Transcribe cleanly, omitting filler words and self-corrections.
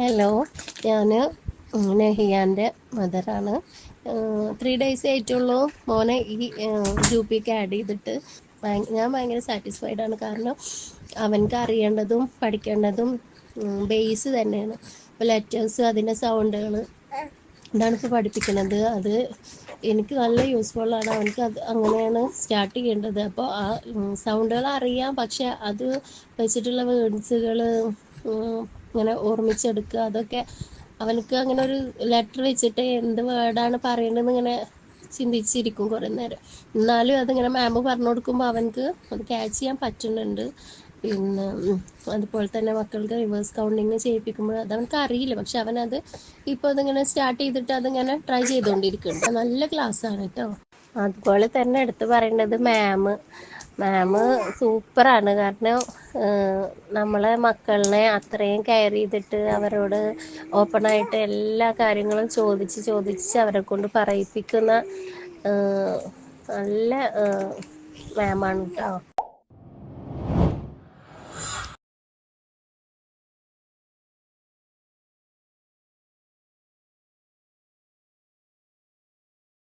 Hello, ഞാൻ നെഹിയാൻ്റെ മദറാണ്. 3 days ആയിട്ടുള്ളൂ മോനെ ഈ ഗ്രൂപ്പിലേക്ക് ആഡ് ചെയ്തിട്ട്. ഞാൻ ഭയങ്കര സാറ്റിസ്ഫൈഡ് ആണ്. കാരണം അവൻക്ക് അറിയേണ്ടതും പഠിക്കേണ്ടതും ബേസ് തന്നെയാണ്. ഇപ്പോൾ ലെറ്റേഴ്സ്, അതിൻ്റെ സൗണ്ടുകൾ, ഇതാണ് ഇപ്പോൾ പഠിപ്പിക്കുന്നത്. അത് എനിക്ക് നല്ല യൂസ്ഫുള്ളാണ്. അവനക്ക് അത് അങ്ങനെയാണ് സ്റ്റാർട്ട് ചെയ്യേണ്ടത്. അപ്പോൾ ആ സൗണ്ടുകൾ അറിയാം, പക്ഷെ അത് വെച്ചിട്ടുള്ള വേർഡ്സുകൾ ഇങ്ങനെ ഓർമ്മിച്ചെടുക്കുക, അതൊക്കെ അവനക്ക് അങ്ങനെ ഒരു ലെറ്റർ വെച്ചിട്ട് എന്ത് വേർഡാണ് പറയേണ്ടതെന്ന് ഇങ്ങനെ ചിന്തിച്ചിരിക്കും കുറേ നേരം. എന്നാലും അതിങ്ങനെ മാം പറഞ്ഞു കൊടുക്കുമ്പോൾ അവനക്ക് അത് ക്യാച്ച് ചെയ്യാൻ പറ്റുന്നുണ്ട്. പിന്നെ അതുപോലെ തന്നെ മക്കൾക്ക് റിവേഴ്സ് കൗണ്ടിങ് ചെയ്യിപ്പിക്കുമ്പോൾ അത് അവനക്ക് അറിയില്ല, പക്ഷെ അവനത് ഇപ്പോൾ അതിങ്ങനെ സ്റ്റാർട്ട് ചെയ്തിട്ട് അതിങ്ങനെ ട്രൈ ചെയ്തുകൊണ്ടിരിക്കുന്നുണ്ട്. നല്ല ക്ലാസ്സാണ് കേട്ടോ. അതുപോലെ തന്നെ എടുത്ത് പറയേണ്ടത് മാം സൂപ്പറാണ്. കാരണം നമ്മളെ മക്കളെ അത്രയും കെയർ ചെയ്തിട്ട് അവരോട് ഓപ്പണായിട്ട് എല്ലാ കാര്യങ്ങളും ചോദിച്ച് അവരെ കൊണ്ട് പറയിപ്പിക്കുന്ന നല്ല മാമാണ് കേട്ടോ.